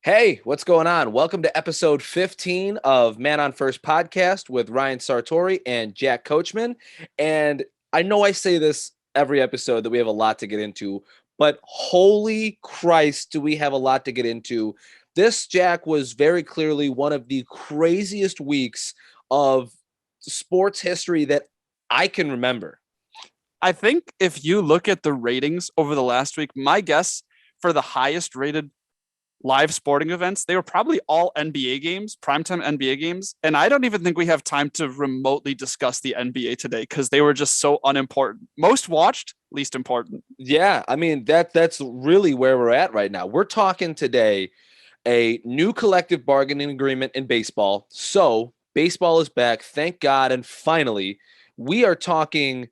Hey, what's going on? Welcome to episode 15 of Man on First podcast with Ryan Sartori and Jack Coachman. And I know I say this every episode that we have a lot to get into, but holy Christ, do we have a lot to get into. This, Jack, was very clearly one of the craziest weeks of sports history that I can remember. I think if you look at the ratings over the last week, my guess for the highest rated live sporting events, they were probably all NBA games, primetime NBA games. And I don't even think we have time to remotely discuss the NBA today because they were just so unimportant. Most watched, least important. Yeah, I mean that's really where we're at right now. We're talking today a new collective bargaining agreement in baseball. So baseball is back, thank God, and finally, we are talking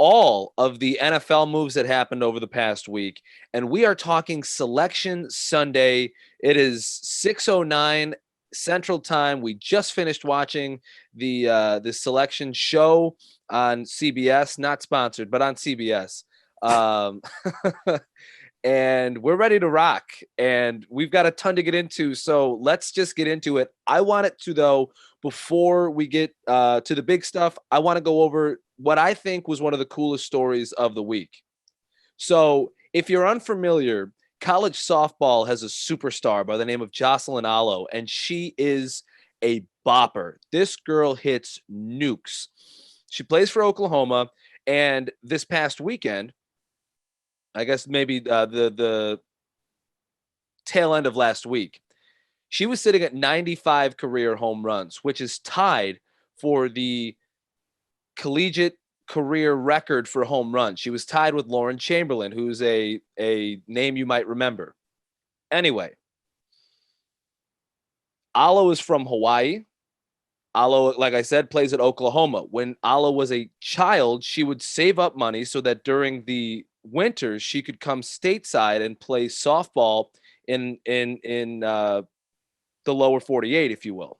all of the NFL moves that happened over the past week, and we are talking Selection Sunday. It is 6:09 Central Time. We just finished watching the selection show on CBS, not sponsored, but on CBS. Um, and we're ready to rock. And we've got a ton to get into. So let's just get into it. I want it to, though, before we get to the big stuff, I want to go over what I think was one of the coolest stories of the week. So if you're unfamiliar, college softball has a superstar by the name of Jocelyn Allo, and she is a bopper. This girl hits nukes. She plays for Oklahoma, and this past weekend, I guess maybe the tail end of last week, she was sitting at 95 career home runs, which is tied for the collegiate career record for home runs. She was tied with Lauren Chamberlain, who's a name you might remember. Anyway, Alo is from Hawaii. Alo, like I said, plays at Oklahoma. When Alo was a child, she would save up money so that during the winters she could come stateside and play softball in the lower 48, if you will.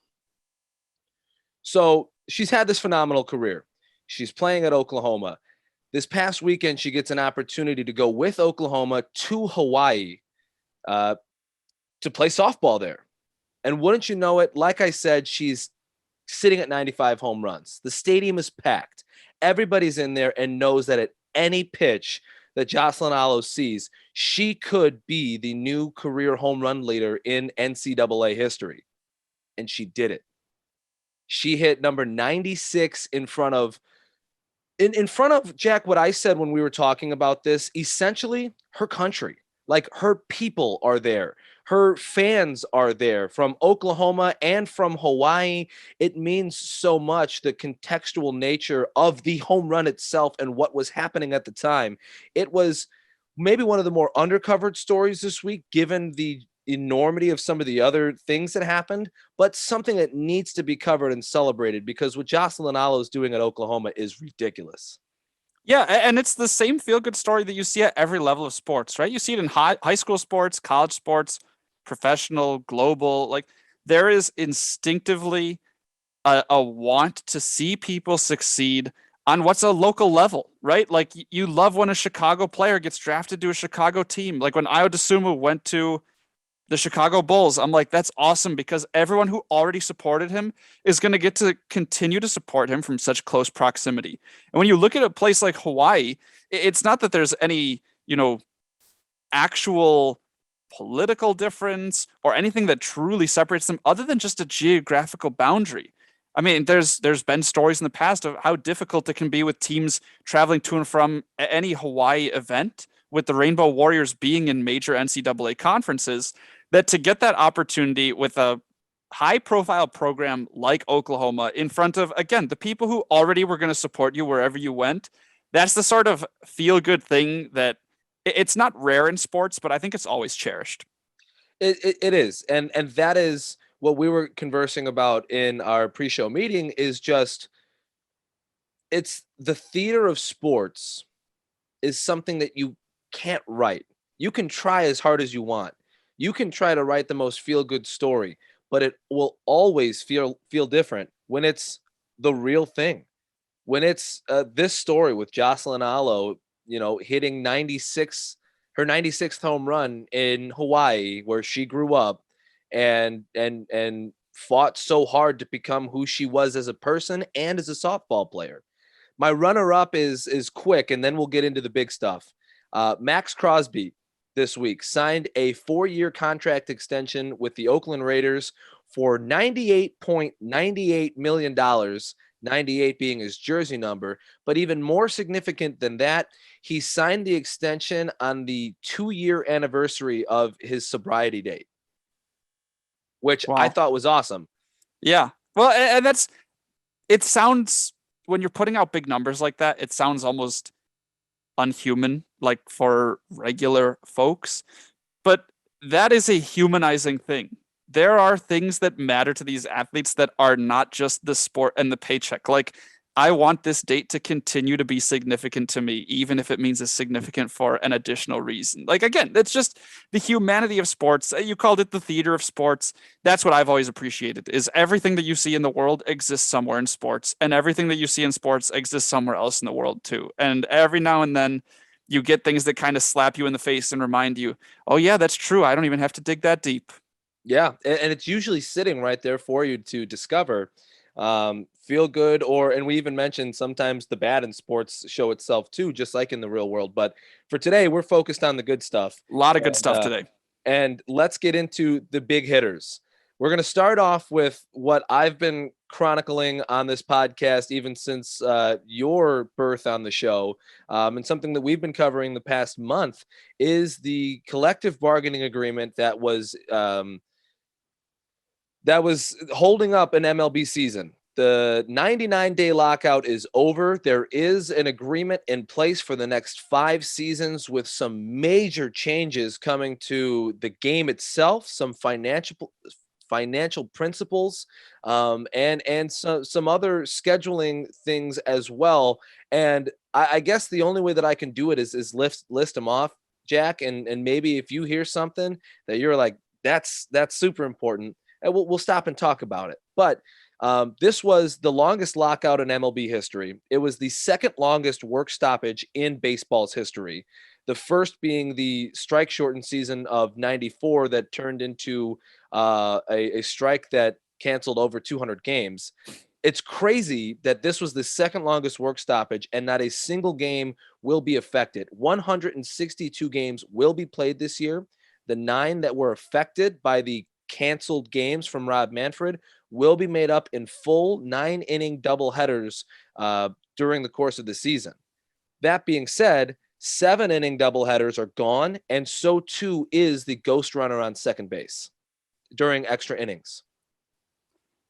So she's had this phenomenal career. She's playing at Oklahoma. This past weekend, she gets an opportunity to go with Oklahoma to Hawaii uh, to play softball there. And wouldn't you know it, like I said, she's sitting at 95 home runs. The stadium is packed. Everybody's in there and knows that at any pitch that Jocelyn Allo sees, she could be the new career home run leader in NCAA history. And she did it. She hit number 96 in front of Jack, what I said when we were talking about this, essentially her country. Like her people are there. Her fans are there from Oklahoma and from Hawaii. It means so much, the contextual nature of the home run itself and what was happening at the time. It was maybe one of the more undercovered stories this week, given the enormity of some of the other things that happened, but something that needs to be covered and celebrated because what Jocelyn Allo is doing at Oklahoma is ridiculous. Yeah, and it's the same feel good story that you see at every level of sports, right? You see it in high school sports, college sports, professional, global. Like there is instinctively a want to see people succeed on what's a local level, right? Like you love when a Chicago player gets drafted to a Chicago team. Like when Io DeSumo went to the Chicago Bulls, I'm like, that's awesome because everyone who already supported him is going to get to continue to support him from such close proximity. And when you look at a place like Hawaii, it's not that there's any, actual political difference or anything that truly separates them other than just a geographical boundary. I mean, there's been stories in the past of how difficult it can be with teams traveling to and from any Hawaii event, with the Rainbow Warriors being in major NCAA conferences, that to get that opportunity with a high profile program like Oklahoma in front of, again, the people who already were going to support you wherever you went, that's the sort of feel good thing that it's not rare in sports, but I think it's always cherished. It is, and that is what we were conversing about in our pre-show meeting. Is just it's the theater of sports is something that you can't write. You can try as hard as you want. You can try to write the most feel good story, but it will always feel different when it's the real thing. When it's this story with Jocelyn Allo, hitting 96 her 96th home run in Hawaii, where she grew up, and fought so hard to become who she was as a person and as a softball player. My runner-up is quick, and then we'll get into the big stuff. Max Crosby this week signed a 4-year contract extension with the Oakland Raiders for $98.98 million, 98 being his jersey number. But even more significant than that, he signed the extension on the 2-year anniversary of his sobriety date, which I Wow. thought was awesome. Yeah. Well, and it sounds, when you're putting out big numbers like that, it sounds almost unhuman, like for regular folks. But that is a humanizing thing. There are things that matter to these athletes that are not just the sport and the paycheck. Like, I want this date to continue to be significant to me, even if it means it's significant for an additional reason. Like, again, it's just the humanity of sports. You called it the theater of sports. That's what I've always appreciated, is everything that you see in the world exists somewhere in sports, and everything that you see in sports exists somewhere else in the world too. And every now and then you get things that kind of slap you in the face and remind you, oh yeah, that's true. I don't even have to dig that deep. Yeah, and it's usually sitting right there for you to discover. Feel good, and we even mentioned sometimes the bad in sports show itself too, just like in the real world. But for today, we're focused on the good stuff. A lot of good And, stuff today. and let's get into the big hitters. We're going to start off with what I've been chronicling on this podcast even since your birth on the show, and something that we've been covering the past month is the collective bargaining agreement that was holding up an MLB season. The 99-day lockout is over. There is an agreement in place for the next 5 seasons with some major changes coming to the game itself, some financial principles, and some other scheduling things as well. And I guess the only way that I can do it is list them off, Jack. And maybe if you hear something that you're like, that's super important, and we'll stop and talk about it. But this was the longest lockout in MLB history. It was the second longest work stoppage in baseball's history. The first being the strike shortened season of '94 that turned into a strike that canceled over 200 games. It's crazy that this was the second longest work stoppage and not a single game will be affected. 162 games will be played this year. The 9 that were affected by the canceled games from Rob Manfred will be made up in full 9-inning doubleheaders during the course of the season. That being said, 7-inning doubleheaders are gone, and so too is the ghost runner on second base during extra innings.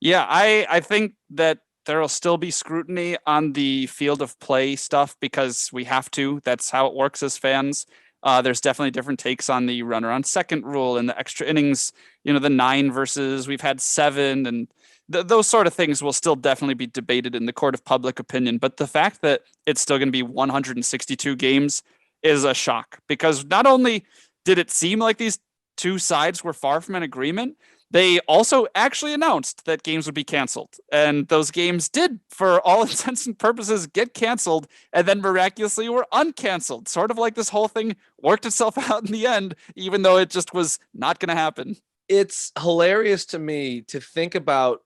Yeah, I think that there will still be scrutiny on the field of play stuff because we have to. That's how it works as fans. There's definitely different takes on the runner on second rule and the extra innings, the 9 versus we've had 7, and those sort of things will still definitely be debated in the court of public opinion. But the fact that it's still going to be 162 games is a shock, because not only did it seem like these two sides were far from an agreement, they also actually announced that games would be canceled. And those games did, for all intents and purposes, get canceled and then miraculously were uncanceled. Sort of like this whole thing worked itself out in the end, even though it just was not going to happen. It's hilarious to me to think about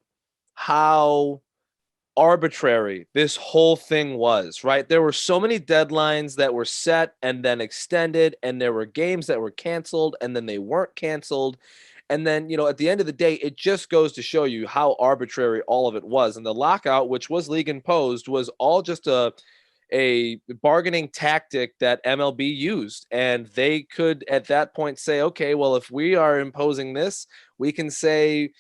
how arbitrary this whole thing was, right? There were so many deadlines that were set and then extended, and there were games that were canceled and then they weren't canceled. And then, at the end of the day, it just goes to show you how arbitrary all of it was. And the lockout, which was league imposed, was all just a bargaining tactic that MLB used. And they could at that point say, okay, well, if we are imposing this, we can say,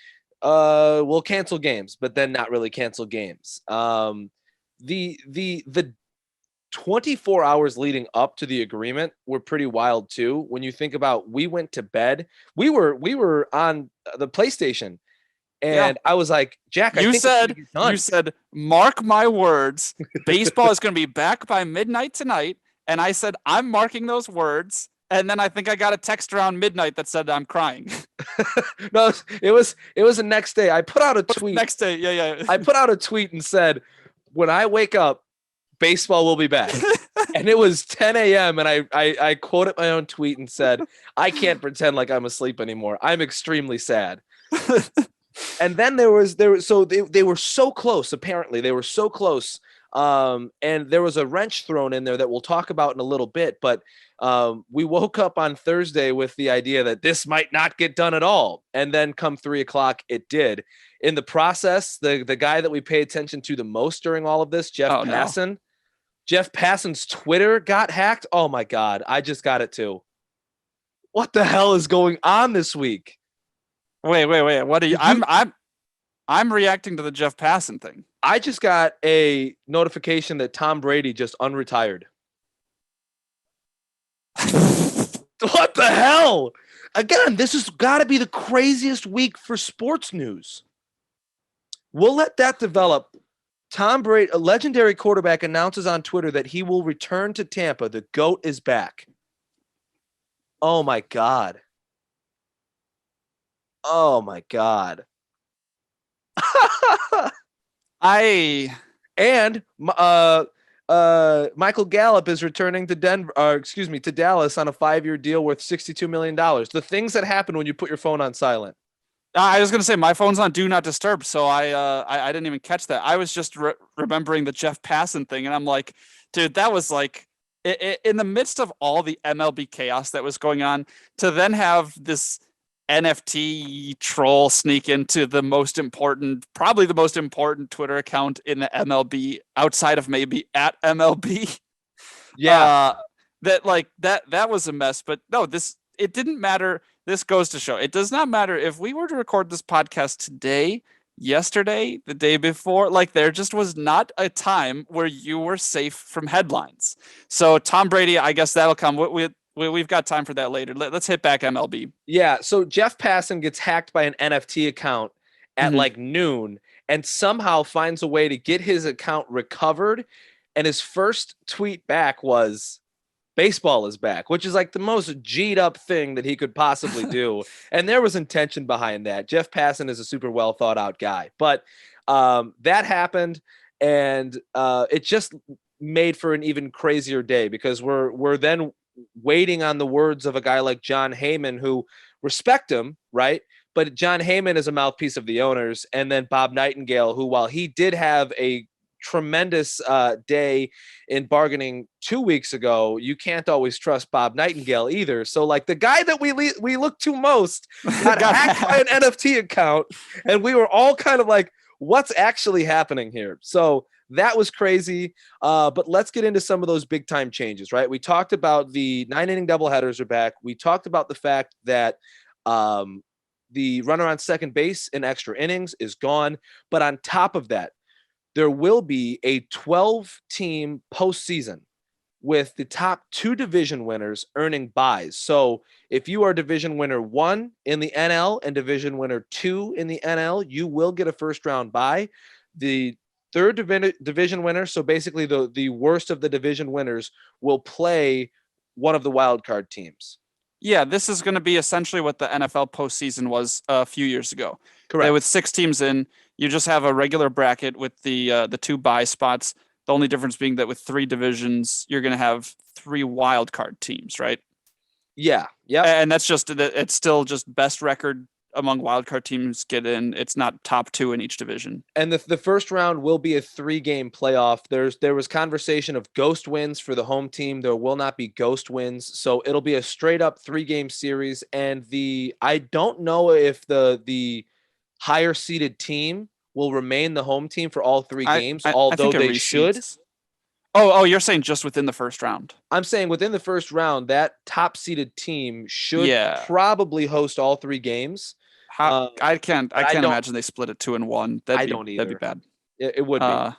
we'll cancel games, but then not really cancel games. The 24 hours leading up to the agreement were pretty wild too. When you think about, we went to bed, we were on the PlayStation, Yeah. and I was like, Jack, I You think it's gonna said, get done. you said, mark my words, baseball is going to be back by midnight tonight. And I said, I'm marking those words. And then I think I got a text around midnight that said I'm crying. No, it was the next day. I put out a tweet. Next day, yeah. I put out a tweet and said, when I wake up, baseball will be back. and it was 10 a.m. and I quoted my own tweet and said, I can't pretend like I'm asleep anymore. I'm extremely sad. And then so they were so close. Apparently they were so close. And there was a wrench thrown in there that we'll talk about in a little bit. But we woke up on Thursday with the idea that this might not get done at all. And then come 3:00, it did. In the process, the guy that we pay attention to the most during all of this, Jeff Passan. No. Jeff Passan's Twitter got hacked. Oh my God. I just got it too. What the hell is going on this week? Wait. What are you? I'm reacting to the Jeff Passan thing. I just got a notification that Tom Brady just unretired. What the hell? Again, this has got to be the craziest week for sports news. We'll let that develop. Tom Brady, a legendary quarterback, announces on Twitter that he will return to Tampa. The GOAT is back. Oh, my God. Oh, my God. Michael Gallup is returning to to Dallas on a 5-year deal worth $62 million. The things that happen when you put your phone on silent. I was going to say my phone's on do not disturb, so I didn't even catch that. I was just remembering the Jeff Passan thing, and I'm like, dude, that was like in the midst of all the MLB chaos that was going on, to then have this NFT troll sneak into probably the most important Twitter account in the MLB outside of maybe at MLB. Yeah. That was a mess, but no, it didn't matter. This goes to show it does not matter if we were to record this podcast today, yesterday, the day before, like there just was not a time where you were safe from headlines. So Tom Brady, I guess that'll come. We've got time for that later. Let's hit back MLB. Yeah, so Jeff Passan gets hacked by an NFT account at like noon and somehow finds a way to get his account recovered. And his first tweet back was, baseball is back, which is like the most G'd up thing that he could possibly do. And there was intention behind that. Jeff Passan is a super well thought out guy. But that happened, and it just made for an even crazier day because we're then waiting on the words of a guy like John Heyman, who respect him, right? But John Heyman is a mouthpiece of the owners. And then Bob Nightingale, who, while he did have a tremendous day in bargaining 2 weeks ago, you can't always trust Bob Nightingale either. So like the guy that we look to most got hacked by an NFT account, and we were all kind of like, what's actually happening here? So that was crazy. But let's get into some of those big time changes, right? We talked about the 9-inning doubleheaders are back. We talked about the fact that the runner on second base in extra innings is gone. But on top of that, there will be a 12-team postseason with the top 2 division winners earning buys. So if you are division winner 1 in the NL and division winner 2 in the NL, you will get a first round bye. The third division winner, so basically the worst of the division winners, will play one of the wild card teams. Yeah, this is going to be essentially what the NFL postseason was a few years ago. Correct. With 6 teams in, you just have a regular bracket with the 2 bye spots. The only difference being that with 3 divisions, you're going to have 3 wild card teams, right? Yeah. Yeah. And that's it's still just best record among wildcard teams get in. It's not top 2 in each division. And the first round will be a 3-game playoff. There was conversation of ghost wins for the home team. There will not be ghost wins. So it'll be a straight up 3-game series. And I don't know if the higher seeded team will remain the home team for all 3 games, although they should. Oh, you're saying just within the first round? I'm saying within the first round, that top seeded team should probably host all 3 games. I can't imagine they split it 2 and 1. That'd be bad. It would be.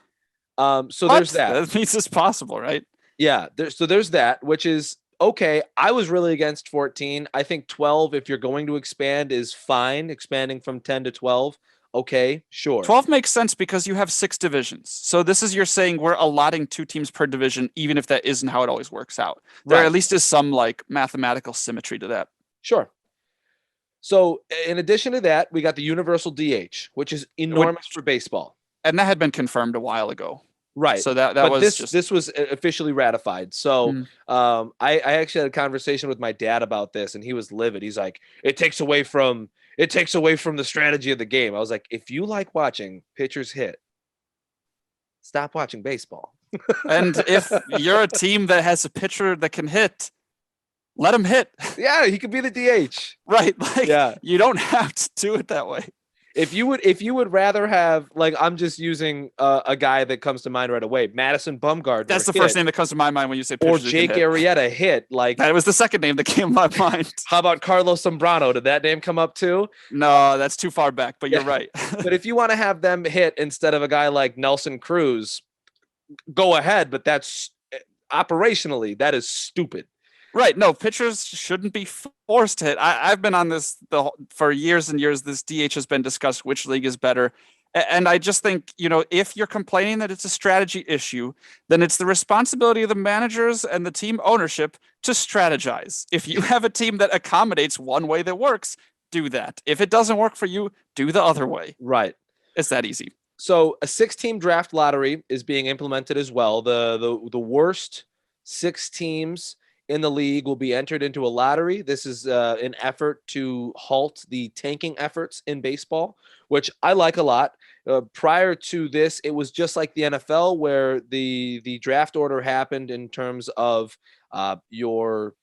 So there's that. That means it's possible, right? Yeah. There's that, which is okay. I was really against 14. I think 12, if you're going to expand, is fine. Expanding from 10 to 12. Okay, sure. 12 makes sense because you have 6 divisions. So you're saying we're allotting 2 teams per division, even if that isn't how it always works out. There at least is some like mathematical symmetry to that. Sure. So in addition to that, we got the universal DH, which is enormous for baseball. And that had been confirmed a while ago. Right. So that But was this just this was officially ratified. So mm. I actually had a conversation with my dad about this, and he was livid. He's like, it takes away from the strategy of the game. I was like, if you like watching pitchers hit, stop watching baseball. And if you're a team that has a pitcher that can hit, let him hit. Yeah, he could be the DH. Right. Like Yeah. you don't have to do it that way. If you would rather have, like, I'm just using a guy that comes to mind right away, Madison Bumgardner That's the first hit, name that comes to my mind when you say or pitchers who can Jake hit. Arrieta hit. Like, That was the second name that came to my mind. how about Carlos Zambrano? Did that name come up too? No, that's too far back, but you're Yeah. right. But if you want to have them hit instead of a guy like Nelson Cruz, go ahead. But that's operationally, that is stupid. Right. No, pitchers shouldn't be forced to hit. I've been on this for years and years. This DH has been discussed which league is better. And I just think, if you're complaining that it's a strategy issue, then it's the responsibility of the managers and the team ownership to strategize. If you have a team that accommodates one way that works, do that. If it doesn't work for you, do the other way. Right. It's that easy. So a 6-team draft lottery is being implemented as well. The worst 6 teams in the league will be entered into a lottery. This is an effort to halt the tanking efforts in baseball, which I like a lot. Prior to this, it was just like the NFL, where the draft order happened in terms of your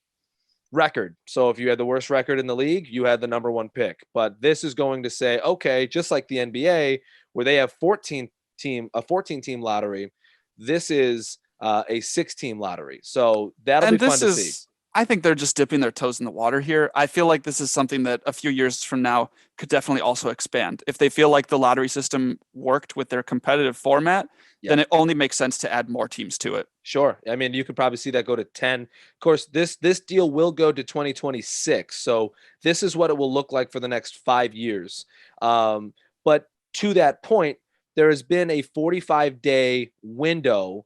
record. So if you had the worst record in the league, you had the number 1 pick. But this is going to say, okay, just like the NBA, where they have a 14-team lottery, this is a 6-team lottery. So that'll be fun to see. I think they're just dipping their toes in the water here. I feel like this is something that a few years from now could definitely also expand. If they feel like the lottery system worked with their competitive format, then it only makes sense to add more teams to it. Sure. I mean, you could probably see that go to 10. Of course, this deal will go to 2026. So this is what it will look like for the next 5 years. But to that point, there has been a 45-day window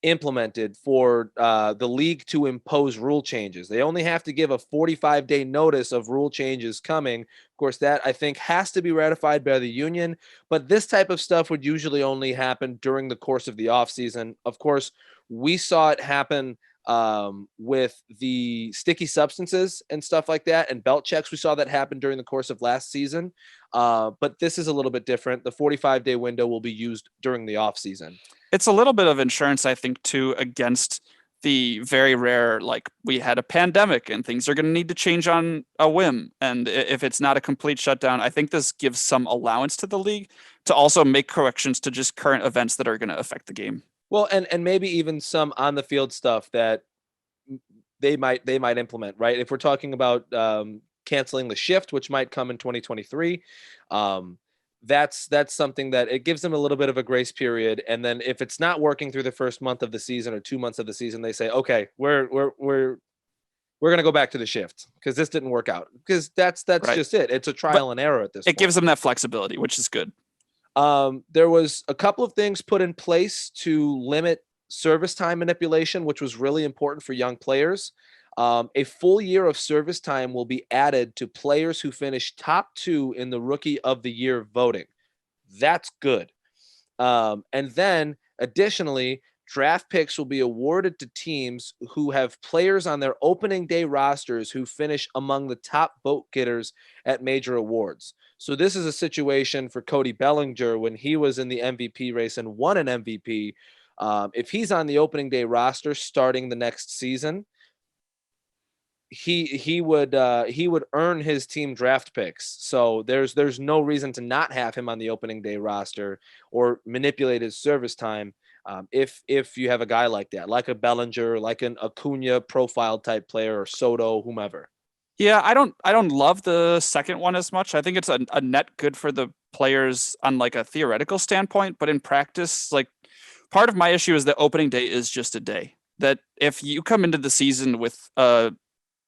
implemented for the league to impose rule changes. They only have to give a 45-day notice of rule changes coming. Of course, that I think has to be ratified by the union, but this type of stuff would usually only happen during the course of the offseason. Of course, we saw it happen with the sticky substances and stuff like that, and belt checks. We saw that happen during the course of last season. But this is a little bit different. The 45-day window will be used during the offseason. It's a little bit of insurance, I think, too, against the very rare, like we had a pandemic and things are going to need to change on a whim. And if it's not a complete shutdown, I think this gives some allowance to the league to also make corrections to just current events that are going to affect the game. Well, and maybe even some on the field stuff that they might implement, right? If we're talking about canceling the shift, which might come in 2023, that's something that it gives them a little bit of a grace period. And then if it's not working through the first month of the season or 2 months of the season, they say, okay, we're going to go back to the shift because this didn't work out, because that's right. Just it. It's a trial and error at this point. It gives them that flexibility, which is good. There was a couple of things put in place to limit service time manipulation, which was really important for young players. A full year of service time will be added to players who finish top 2 in the Rookie of the Year voting. That's good. And then additionally, draft picks will be awarded to teams who have players on their opening day rosters who finish among the top vote getters at major awards. So this is a situation for Cody Bellinger when he was in the MVP race and won an MVP. If he's on the opening day roster starting the next season, he would earn his team draft picks. So there's no reason to not have him on the opening day roster or manipulate his service time. If you have a guy like that, like a Bellinger, like an Acuna profile type player, or Soto, whomever. Yeah, I don't love the second one as much. I think it's a net good for the players on like a theoretical standpoint, but in practice, like part of my issue is that opening day is just a day. That if you come into the season with a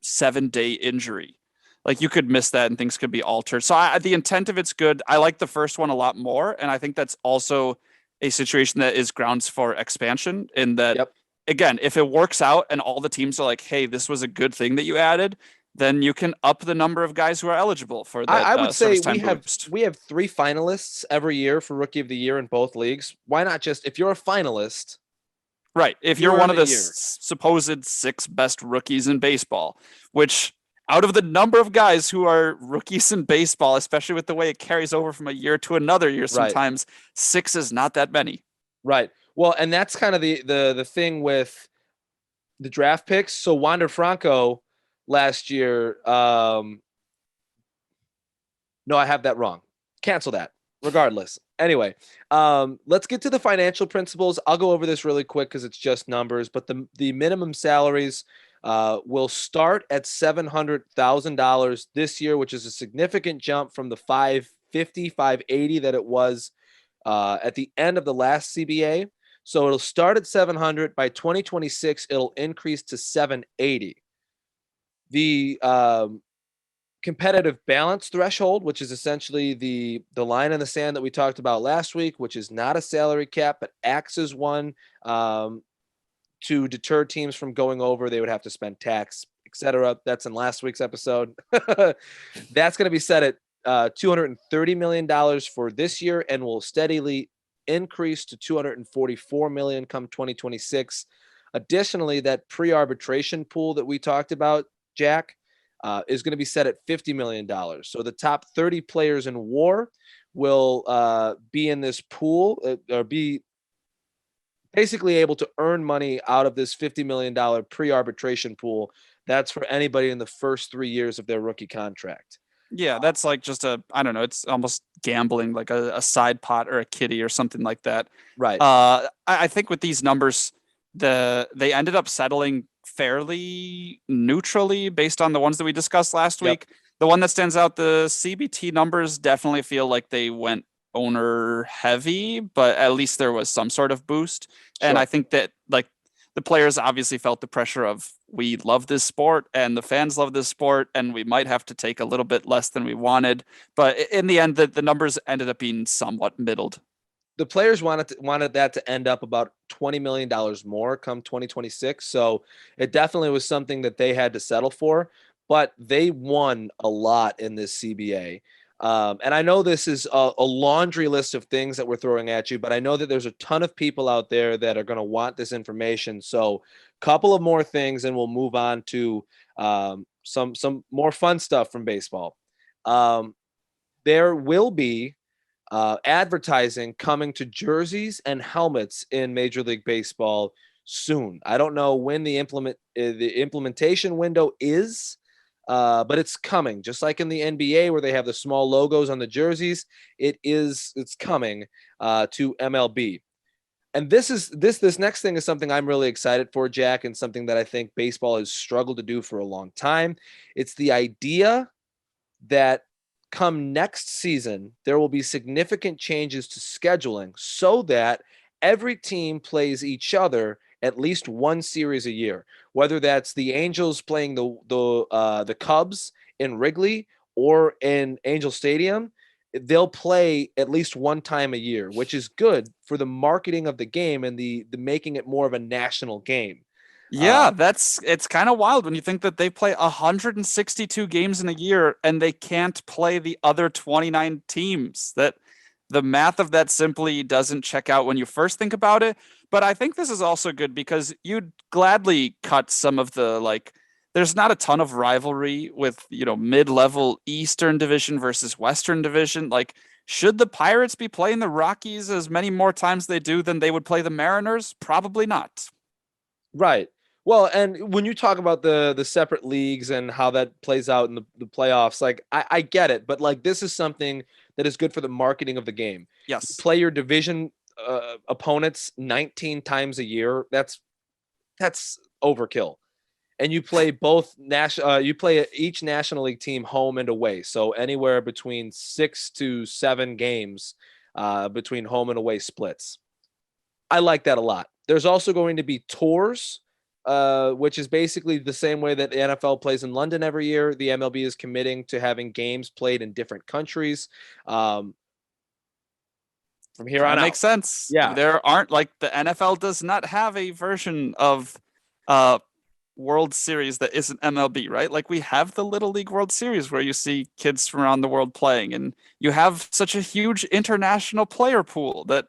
7-day injury, like you could miss that and things could be altered. So the intent of it's good. I like the first one a lot more, and I think that's also a situation that is grounds for expansion in that, again, if it works out and all the teams are like, hey, this was a good thing that you added, then you can up the number of guys who are eligible for that I would say service time boost. we have 3 finalists every year for Rookie of the Year in both leagues. Why not just if you're a finalist, Right. If you you're one earn of a the year. supposed 6 best rookies in baseball, which out of the number of guys who are rookies in baseball, especially with the way it carries over from a year to another year, Right. sometimes 6 is not that many. Right. Well, and that's kind of the thing with the draft picks. So Wander Franco last year, no, I have that wrong. Cancel that. Regardless. Anyway, let's get to the financial principles. I'll go over this really quick because it's just numbers, but the minimum salaries will start at $700,000 this year, which is a significant jump from the 550, 580 that it was at the end of the last CBA. So it'll start at 700. By 2026, it'll increase to 780. The competitive balance threshold, which is essentially the line in the sand that we talked about last week, which is not a salary cap but acts as one, to deter teams from going over. They would have to spend tax, etc. That's in last week's episode. That's going to be set at $230 million for this year and will steadily increase to $244 million come 2026. Additionally, that pre-arbitration pool that we talked about, Jack, is going to be set at $50 million. So the top 30 players in WAR will be in this pool or be basically able to earn money out of this $50 million pre-arbitration pool. That's for anybody in the first 3 years of their rookie contract. Yeah, that's like just I don't know, it's almost gambling, like a side pot or a kitty or something like that. Right. I think with these numbers, they ended up settling fairly neutrally based on the ones that we discussed last Yep. week. The one that stands out, the CBT numbers definitely feel like they went owner heavy, but at least there was some sort of boost. And Sure. I think that like the players obviously felt the pressure of we love this sport and the fans love this sport and we might have to take a little bit less than we wanted. But in the end, the numbers ended up being somewhat middled. The players wanted that to end up about $20 million more come 2026. So it definitely was something that they had to settle for, but they won a lot in this CBA. And I know this is a laundry list of things that we're throwing at you, but I know that there's a ton of people out there that are going to want this information. So a couple of more things, and we'll move on to some more fun stuff from baseball. There will be advertising coming to jerseys and helmets in Major League Baseball soon. I don't know when the implementation window is, but it's coming. Just like in the NBA where they have the small logos on the jerseys, it's coming to MLB. And this next thing is something I'm really excited for, Jack, and something that I think baseball has struggled to do for a long time. It's the idea that come next season, there will be significant changes to scheduling so that every team plays each other at least one series a year, whether that's the Angels playing the Cubs in Wrigley or in Angel Stadium. They'll play at least one time a year, which is good for the marketing of the game and the making it more of a national game. Yeah, it's kind of wild when you think that they play 162 games in a year and they can't play the other 29 teams. That the math of that simply doesn't check out when you first think about it. But I think this is also good because you'd gladly cut some of the like there's not a ton of rivalry with, mid-level Eastern Division versus Western Division. Like, should the Pirates be playing the Rockies as many more times they do than they would play the Mariners? Probably not. Right. Well, and when you talk about the separate leagues and how that plays out in the playoffs, like I get it, but like this is something that is good for the marketing of the game. You Yes. play your division opponents 19 times a year. That's overkill. And you play you play each National League team home and away. So anywhere between 6 to 7 games between home and away splits. I like that a lot. There's also going to be tours, which is basically the same way that the NFL plays in London every year. The MLB is committing to having games played in different countries from here Kind on of out. makes sense. Yeah. There aren't like the NFL does not have a version of uh World Series that isn't MLB, right? Like we have the Little League World Series where you see kids from around the world playing, and you have such a huge international player pool that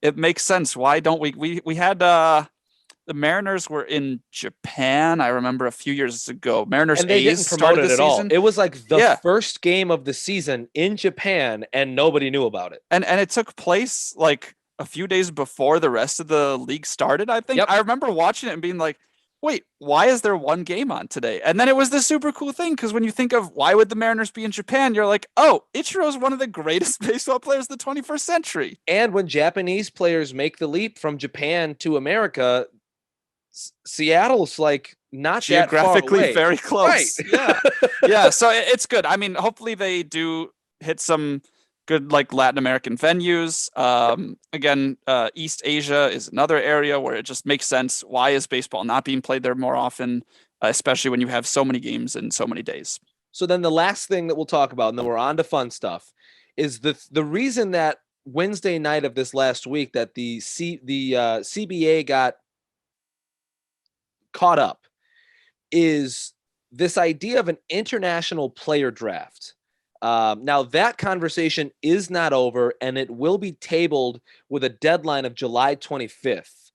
it makes sense. Why don't we had the Mariners were in Japan, I remember a few years ago. Mariners And they A's didn't started promote the it at all. season. It was like the Yeah. first game of the season in Japan, and nobody knew about it. And it took place like a few days before the rest of the league started, I think. Yep. I remember watching it and being like, wait, why is there one game on today? And then it was the super cool thing because when you think of why would the Mariners be in Japan, you're like, oh, Ichiro's one of the greatest baseball players of the 21st century. And when Japanese players make the leap from Japan to America, Seattle's like not that far Geographically away. very Right. close. Yeah. Yeah. So it's good. I mean, hopefully they do hit some good like Latin American venues. Again, East Asia is another area where it just makes sense. Why is baseball not being played there more often, especially when you have so many games in so many days? So then the last thing that we'll talk about, and then we're on to fun stuff, is the reason that Wednesday night of this last week that the CBA got caught up is this idea of an international player draft. Now, that conversation is not over, and it will be tabled with a deadline of July 25th,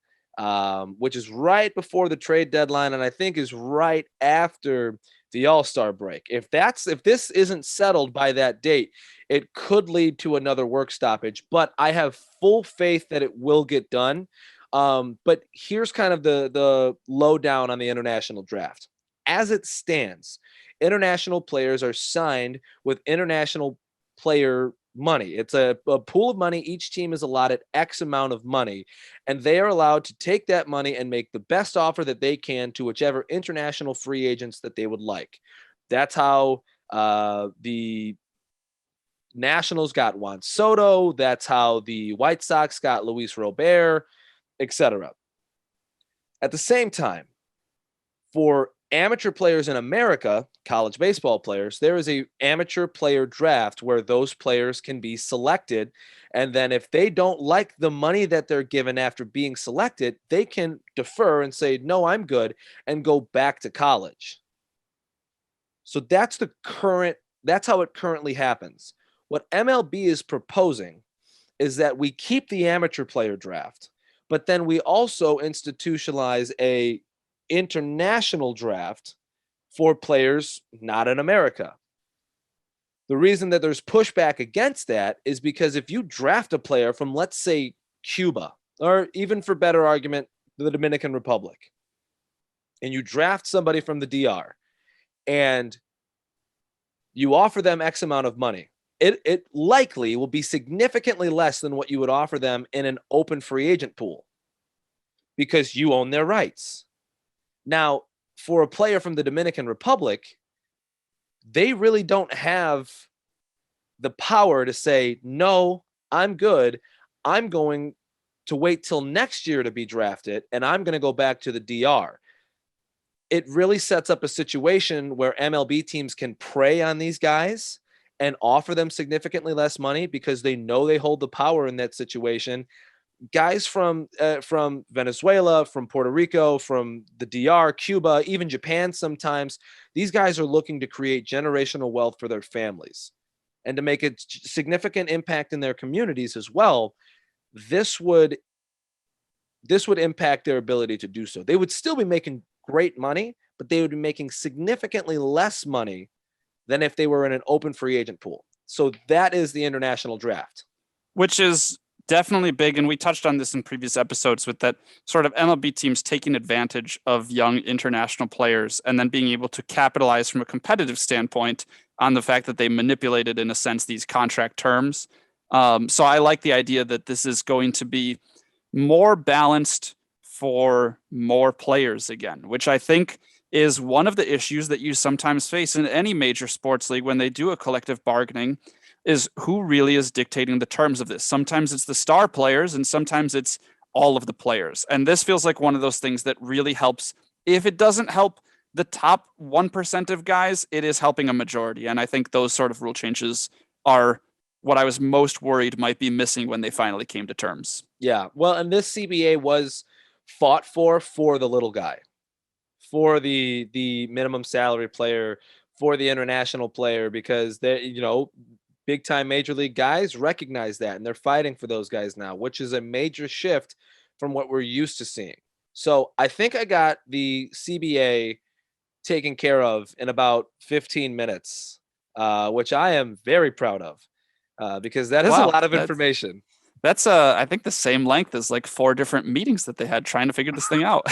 which is right before the trade deadline, and I think is right after the All-Star break. If this isn't settled by that date, it could lead to another work stoppage, but I have full faith that it will get done. But here's kind of the lowdown on the international draft. As it stands, international players are signed with international player money. It's a pool of money. Each team is allotted X amount of money, and they are allowed to take that money and make the best offer that they can to whichever international free agents that they would like. That's how the Nationals got Juan Soto. That's how the White Sox got Luis Robert, etc. At the same time, for amateur players in America, college baseball players, there is a amateur player draft where those players can be selected. And then if they don't like the money that they're given after being selected, they can defer and say, no, I'm good, and go back to college. So that's how it currently happens. What MLB is proposing is that we keep the amateur player draft, but then we also institutionalize a international draft for players not in America. The reason that there's pushback against that is because if you draft a player from, let's say, Cuba, or even for better argument, the Dominican Republic, and you draft somebody from the DR, and you offer them X amount of money, it likely will be significantly less than what you would offer them in an open free agent pool because you own their rights. Now, for a player from the Dominican Republic, they really don't have the power to say, no, I'm good. I'm going to wait till next year to be drafted, and I'm going to go back to the DR. It really sets up a situation where MLB teams can prey on these guys and offer them significantly less money because they know they hold the power in that situation. Guys from Venezuela, from Puerto Rico, from the DR, Cuba, even Japan sometimes, these guys are looking to create generational wealth for their families and to make a significant impact in their communities as well. This would impact their ability to do so. They would still be making great money, but they would be making significantly less money than if they were in an open free agent pool. So that is the international draft. Which is definitely big. And we touched on this in previous episodes with that sort of MLB teams taking advantage of young international players and then being able to capitalize from a competitive standpoint on the fact that they manipulated, in a sense, these contract terms. So I like the idea that this is going to be more balanced for more players again, which I think is one of the issues that you sometimes face in any major sports league when they do a collective bargaining, is who really is dictating the terms of this. Sometimes it's the star players and sometimes it's all of the players. And this feels like one of those things that really helps. If it doesn't help the top 1% of guys, it is helping a majority. And I think those sort of rule changes are what I was most worried might be missing when they finally came to terms. Yeah. Well, and this CBA was fought for the little guy. for the minimum salary player, for the international player, because they, big time major league guys recognize that and they're fighting for those guys now, which is a major shift from what we're used to seeing. So I think I got the CBA taken care of in about 15 minutes, which I am very proud of, because that is a Wow, lot of information. that's I think the same length as like 4 different meetings that they had trying to figure this thing out.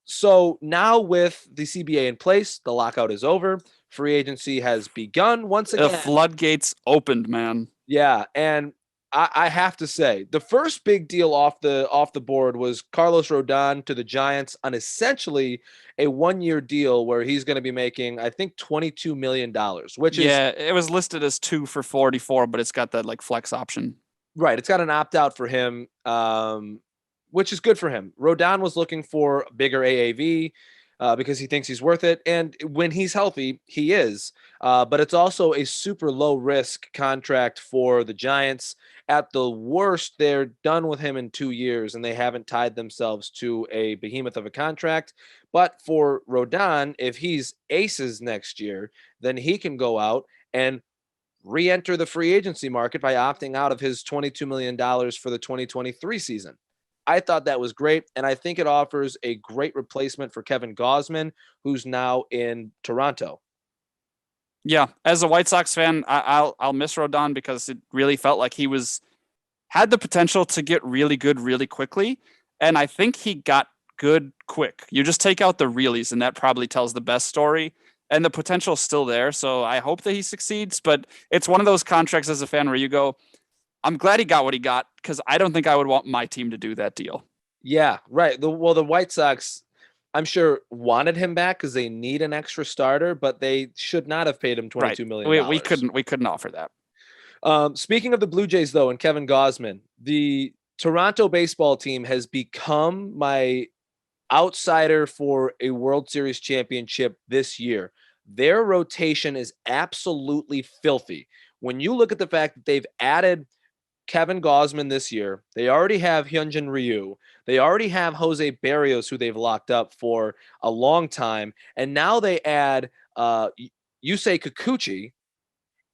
So now with the CBA in place, the lockout is over. Free agency has begun once The again. floodgates opened, man. Yeah, and I have to say the first big deal off the board was Carlos Rodon to the Giants on essentially a 1-year deal where he's going to be making, I think, $22 million, which is Yeah, it was listed as 2 for 44, but it's got that like flex option. right. It's got an opt out for him, which is good for him. Rodon was looking for bigger AAV because he thinks he's worth it. And when he's healthy, he is. But it's also a super low risk contract for the Giants. At the worst, they're done with him in 2 years and they haven't tied themselves to a behemoth of a contract. But for Rodon, if he's aces next year, then he can go out and re-enter the free agency market by opting out of his $22 million for the 2023 season. I thought that was great, and I think it offers a great replacement for Kevin Gausman, who's now in Toronto. Yeah, as a White Sox fan, I'll miss Rodon because it really felt like he had the potential to get really good really quickly, and I think he got good quick. You just take out the realies, and that probably tells the best story. And the potential's still there, so I hope that he succeeds. But it's one of those contracts as a fan where you go, I'm glad he got what he got because I don't think I would want my team to do that deal. Yeah, right. The White Sox, I'm sure, wanted him back because they need an extra starter, but they should not have paid him Right. We $22 million. couldn't offer that. Speaking of the Blue Jays, though, and Kevin Gausman, the Toronto baseball team has become my outsider for a World Series championship this year. Their rotation is absolutely filthy. When you look at the fact that they've added Kevin Gausman this year, they already have Hyunjin Ryu, they already have Jose Barrios, who they've locked up for a long time, and now they add Yusei Kikuchi,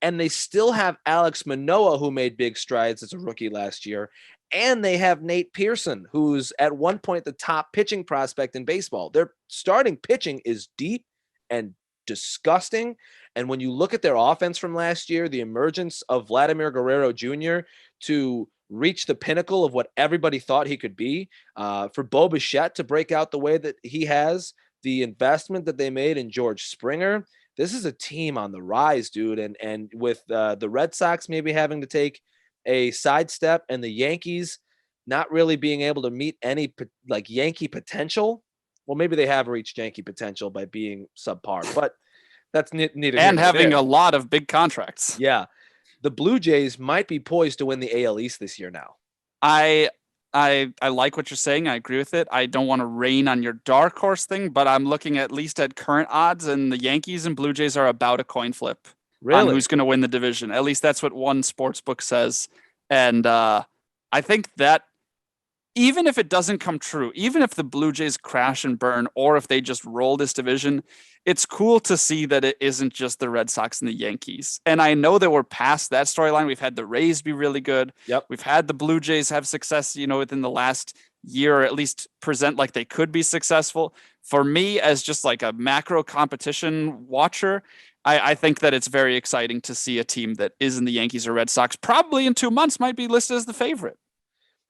and they still have Alex Manoah, who made big strides as a rookie last year. And they have Nate Pearson, who's at one point the top pitching prospect in baseball. Their starting pitching is deep and disgusting. And when you look at their offense from last year, the emergence of Vladimir Guerrero Jr. to reach the pinnacle of what everybody thought he could be, for Bo Bichette to break out the way that he has, the investment that they made in George Springer, this is a team on the rise, dude. And with the Red Sox maybe having to take a sidestep and the Yankees not really being able to meet any like Yankee potential. Well, maybe they have reached Yankee potential by being subpar, but that's neither here And nor having there. a lot of big contracts. Yeah, the Blue Jays might be poised to win the AL East this year now. I I like what you're saying. I agree with it. I don't want to rain on your dark horse thing, but I'm looking at least at current odds, and the Yankees and Blue Jays are about a coin flip on Really? who's going to win the division. At least that's what one sports book says. And I think that even if it doesn't come true, even if the Blue Jays crash and burn, or if they just roll this division, it's cool to see that it isn't just the Red Sox and the Yankees. And I know that we're past that storyline. We've had the Rays be really good. Yep. We've had the Blue Jays have success, within the last year, or at least present like they could be successful. For me, as just like a macro competition watcher, I think that it's very exciting to see a team that isn't the Yankees or Red Sox, probably in 2 months, might be listed as the favorite.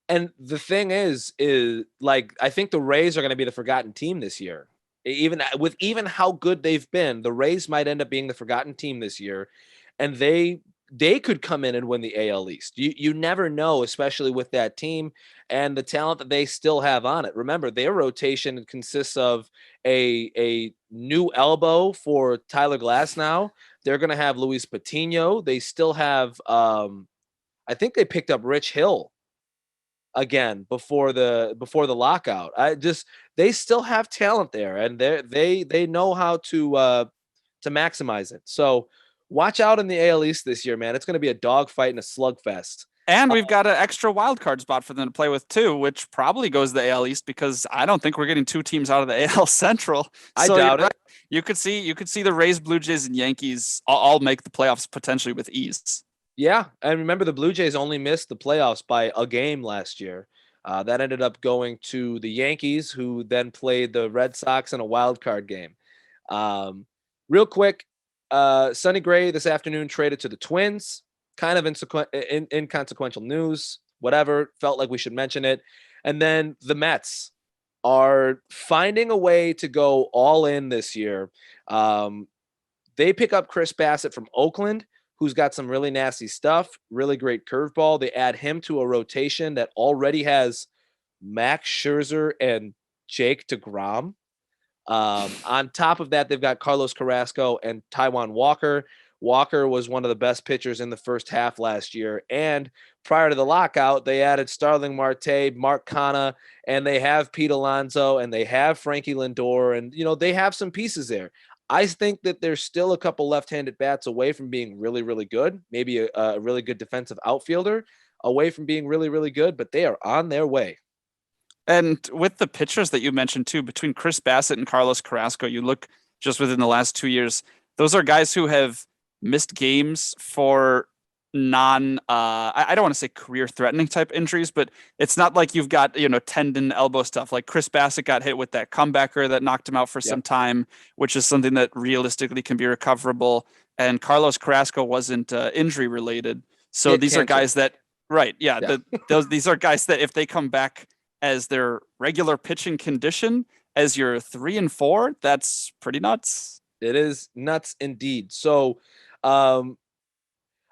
And the thing is like, I think the Rays are going to be the forgotten team this year. Even how good they've been, the Rays might end up being the forgotten team this year, and they could come in and win the AL East. You never know, especially with that team and the talent that they still have on it. Remember, their rotation consists of a new elbow for Tyler Glass now. They're going to have Luis Patino. They still have I think they picked up Rich Hill again before the lockout. They still have talent there, and they know how to maximize it. So watch out in the AL East this year, man. It's going to be a dogfight and a slugfest. And we've got an extra wild card spot for them to play with too, which probably goes to the AL East because I don't think we're getting two teams out of the AL Central. I So you're doubt right. it. You could see the Rays, Blue Jays, and Yankees all make the playoffs potentially with ease. Yeah, and remember the Blue Jays only missed the playoffs by a game last year. That ended up going to the Yankees, who then played the Red Sox in a wild card game. Um, Real quick, Sonny Gray this afternoon traded to the Twins. Kind of inconsequential news. Whatever. Felt like we should mention it. And then the Mets are finding a way to go all in this year. Um, they pick up Chris Bassett from Oakland, who's got some really nasty stuff, really great curveball. They add him to a rotation that already has Max Scherzer and Jake DeGrom. On top of that, they've got Carlos Carrasco and Taijuan Walker. Walker was one of the best pitchers in the first half last year. And prior to the lockout, they added Starling Marte, Mark Canha, and they have Pete Alonso, and they have Frankie Lindor. And, they have some pieces there. I think that there's still a couple left-handed bats away from being really, really good. Maybe a really good defensive outfielder away from being really, really good, but they are on their way. And with the pitchers that you mentioned too, between Chris Bassett and Carlos Carrasco, you look just within the last 2 years, those are guys who have missed games for I don't want to say career threatening type injuries, but it's not like you've got, tendon elbow stuff. Like Chris Bassett got hit with that comebacker that knocked him out for some Yep. time, which is something that realistically can be recoverable. And Carlos Carrasco wasn't injury related. He So had these are cancer. guys that, right. Yeah. Yeah. These are guys that if they come back as their regular pitching condition as your 3 and 4, that's pretty nuts. It is nuts indeed. So, um,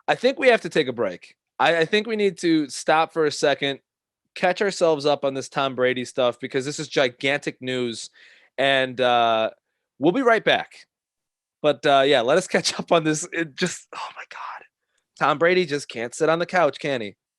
I think we have to take a break. I think we need to stop for a second, catch ourselves up on this Tom Brady stuff because this is gigantic news, and we'll be right back. But yeah, let us catch up on this. Oh my God, Tom Brady just can't sit on the couch, can he?